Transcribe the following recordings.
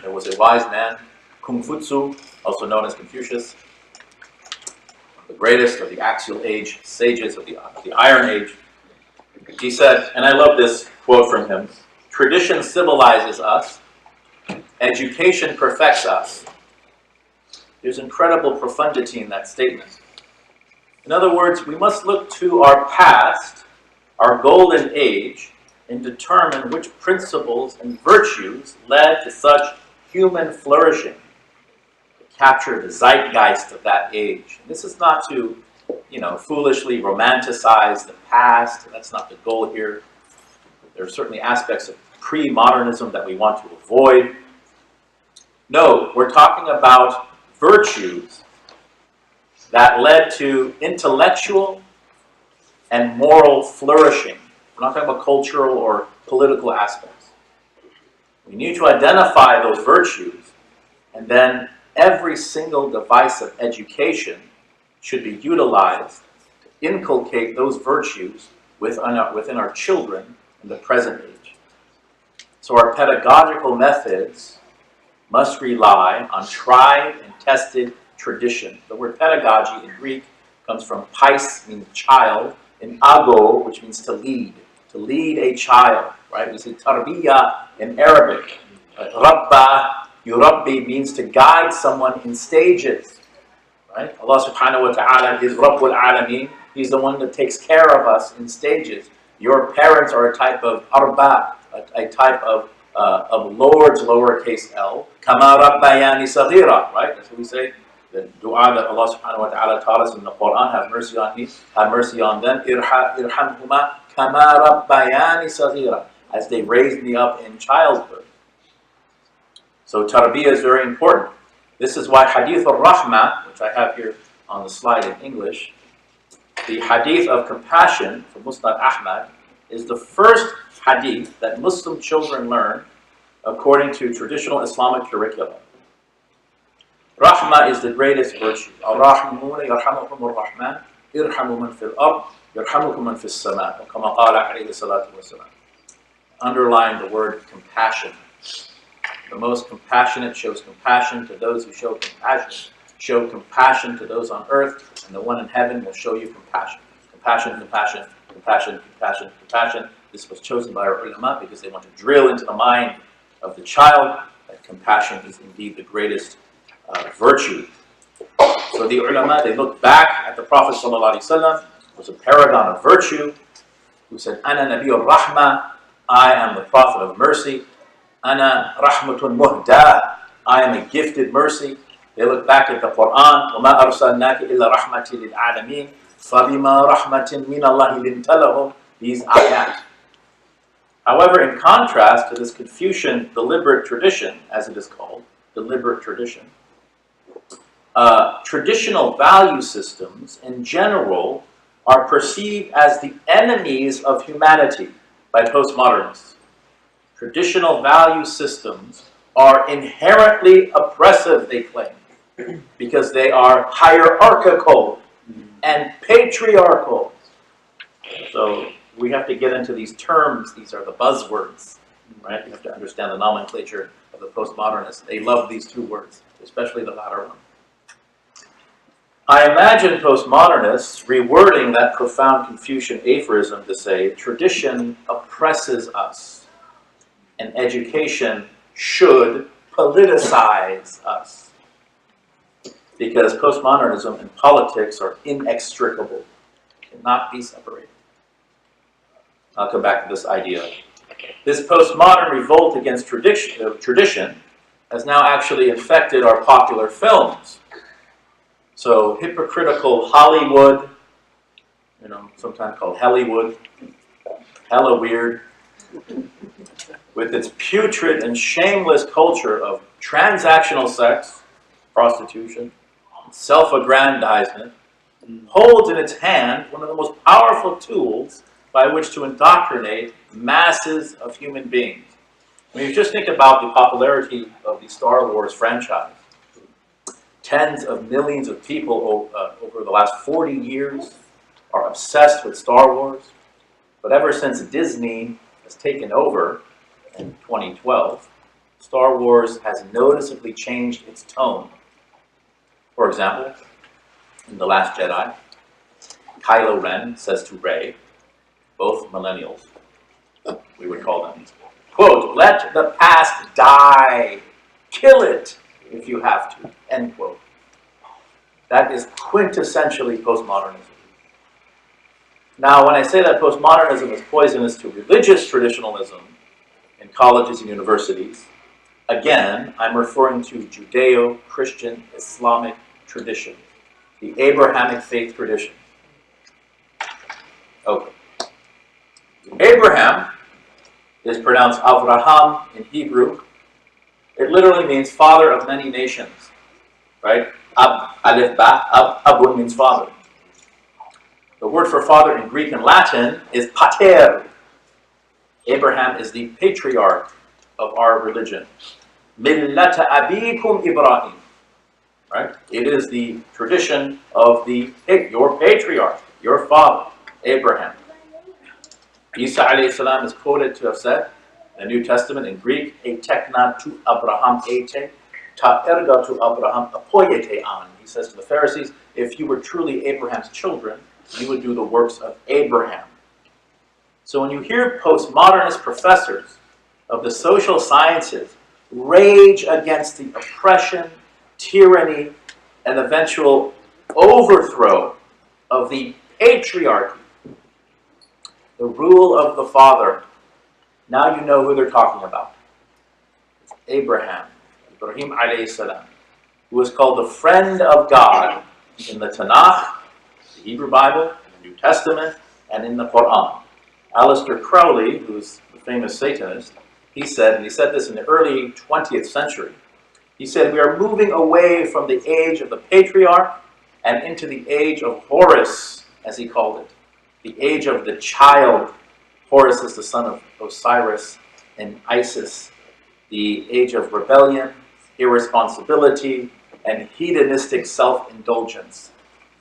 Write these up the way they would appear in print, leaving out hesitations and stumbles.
there was a wise man, Kungfutsu, also known as Confucius, the greatest of the axial age sages of the Iron Age. He said, and I love this quote from him, "Tradition civilizes us, education perfects us." There's incredible profundity in that statement. In other words, we must look to our past, our golden age, and determine which principles and virtues led to such human flourishing, to capture the zeitgeist of that age. And this is not to, foolishly romanticize the past. That's not the goal here. There are certainly aspects of pre-modernism that we want to avoid. No, we're talking about virtues that led to intellectual and moral flourishing. We're not talking about cultural or political aspects. We need to identify those virtues, and then every single device of education should be utilized to inculcate those virtues within our children in the present age. So our pedagogical methods must rely on tried and tested tradition. The word pedagogy in Greek comes from pais, meaning child, and ago, which means to lead a child, right? We say tarbiyah in Arabic. Rabba, yurabbi means to guide someone in stages, right? Allah subhanahu wa ta'ala is Rabbul Alameen. He's the one that takes care of us in stages. Your parents are a type of arba, a type of lords, lowercase l. Kama rabbayani saghira, right? That's what we say. The dua that Allah subhanahu wa ta'ala taught us in the Quran, have mercy on me, have mercy on them. Irhamhuma kama rabbayani saghira, as they raised me up in childhood. So tarbiyah is very important. This is why Hadith al-Rahmah, which I have here on the slide in English, the Hadith of compassion from Musnad Ahmad, is the first hadith that Muslim children learn according to traditional Islamic curriculum. Rahmah is the greatest virtue. Ar-Rahimuna yarhamuhum ar-Rahman, irhamu man fil ard, yarhamukum man fis sama. Kama qala alayhi salatu wa salam. Underline the word compassion. The most compassionate shows compassion to those who show compassion. Show compassion to those on earth, and the one in heaven will show you compassion. Compassion, compassion, compassion, compassion, compassion. This was chosen by our ulama because they want to drill into the mind of the child that compassion is indeed the greatest virtue. So the ulama, they looked back at the Prophet ﷺ, who was a paragon of virtue, who said, "Ana Nabiyyur Rahma," I am the Prophet of mercy. "Ana Rahmatun Muhda," I am a gifted mercy. They look back at the Quran, وَمَا أَرْسَلْنَاكَ إِلَّا رَحْمَةً لِلْعَالَمِينَ فَبِمَا رَحْمَةٍ مِّنَ اللَّهِ لِنْتَ لَهُمْ, these ayat. However, in contrast to this Confucian deliberate tradition, as it is called, deliberate tradition, traditional value systems in general are perceived as the enemies of humanity by postmodernists. Traditional value systems are inherently oppressive, they claim, because they are hierarchical and patriarchal. So we have to get into these terms. These are the buzzwords, right? You have to understand the nomenclature of the postmodernists. They love these two words, especially the latter one. I imagine postmodernists rewording that profound Confucian aphorism to say, tradition oppresses us, and education should politicize us. Because postmodernism and politics are inextricable, cannot be separated. I'll come back to this idea. This postmodern revolt against tradition has now actually infected our popular films. So hypocritical Hollywood, sometimes called Hellywood, hella weird, with its putrid and shameless culture of transactional sex, prostitution, self-aggrandizement, holds in its hand one of the most powerful tools by which to indoctrinate masses of human beings. I mean, you just think about the popularity of the Star Wars franchise. Tens of millions of people over the last 40 years are obsessed with Star Wars. But ever since Disney has taken over in 2012, Star Wars has noticeably changed its tone. For example, in The Last Jedi, Kylo Ren says to Rey, both millennials, we would call them, quote, "Let the past die. Kill it if you have to," end quote. That is quintessentially postmodernism. Now, when I say that postmodernism is poisonous to religious traditionalism in colleges and universities, again, I'm referring to Judeo-Christian Islamic tradition, the Abrahamic faith tradition. Okay. Abraham is pronounced Avraham in Hebrew. It literally means father of many nations, right? Ab, alif, ba, abun means father. The word for father in Greek and Latin is pater. Abraham is the patriarch of our religion. Millata abikum Ibrahim. Right? It is the tradition of your patriarch, your father, Abraham. Isa alayhi salam is quoted to have said in the New Testament in Greek, "Etekna tu Abraham ete, ta erga tu Abraham apoyete an." He says to the Pharisees, if you were truly Abraham's children, you would do the works of Abraham. So when you hear postmodernist professors of the social sciences rage against the oppression, tyranny, and eventual overthrow of the patriarchy, the rule of the father, now you know who they're talking about. It's Abraham, Ibrahim alayhi salam, who was called the friend of God in the Tanakh, the Hebrew Bible, in the New Testament, and in the Quran. Aleister Crowley, who's the famous Satanist, he said this in the early 20th century, he said, we are moving away from the age of the patriarch and into the age of Horus, as he called it, the age of the child. Horus is the son of Osiris and Isis, the age of rebellion, irresponsibility, and hedonistic self-indulgence,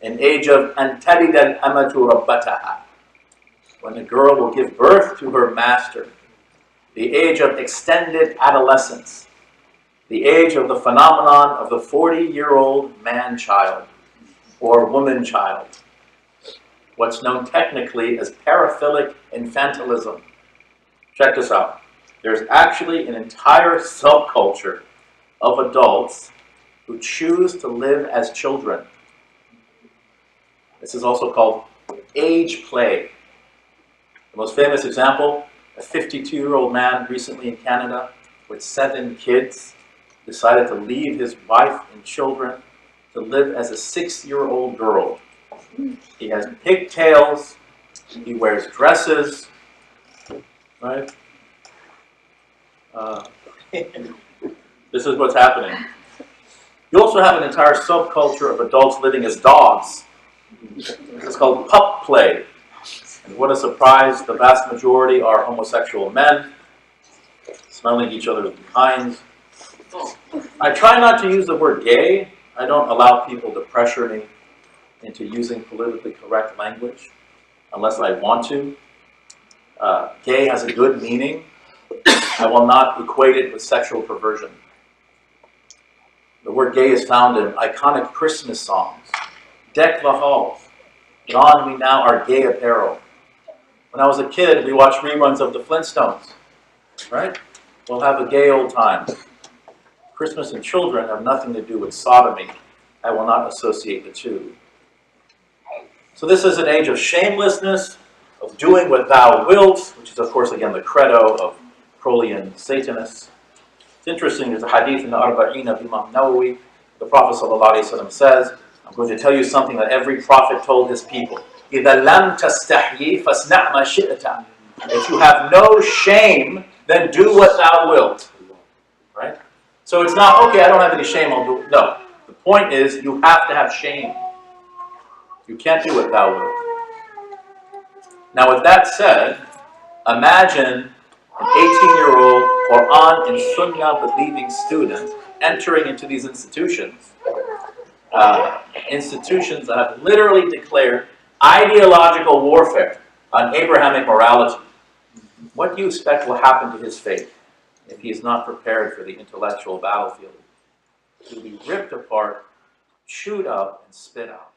an age of antalid al-amatu rabbataha, when a girl will give birth to her master, the age of extended adolescence, the age of the phenomenon of the 40-year-old man-child or woman-child, what's known technically as paraphilic infantilism. Check this out. There's actually an entire subculture of adults who choose to live as children. This is also called age play. The most famous example, a 52-year-old man recently in Canada with 7 kids decided to leave his wife and children to live as a 6-year-old girl. He has pigtails, he wears dresses, right? This is what's happening. You also have an entire subculture of adults living as dogs. It's called pup play. And what a surprise, the vast majority are homosexual men, smelling each other's behinds. I try not to use the word gay. I don't allow people to pressure me into using politically correct language unless I want to. Gay has a good meaning. I will not equate it with sexual perversion. The word gay is found in iconic Christmas songs. Deck the halls. Don we now our gay apparel. When I was a kid, we watched reruns of the Flintstones, right? We'll have a gay old time. Christmas and children have nothing to do with sodomy. I will not associate the two. So this is an age of shamelessness, of doing what thou wilt, which is, of course, again, the credo of Crowleyan Satanists. It's interesting, there's a hadith in the Arba'in of Imam Nawawi. The Prophet ﷺ says, I'm going to tell you something that every prophet told his people. إِذَا لَمْ تَسْتَحْيِي فَاسْنَعْ مَا شِئْتَ. If you have no shame, then do what thou wilt. Right? So it's not, okay, I don't have any shame, I'll do it. No. The point is, you have to have shame. You can't do what thou wilt. Now, with that said, imagine an 18-year-old Quran and Sunnah believing student entering into these institutions. Institutions that have literally declared ideological warfare on Abrahamic morality. What do you expect will happen to his faith? if he is not prepared for the intellectual battlefield. He will be ripped apart, chewed up, and spit out.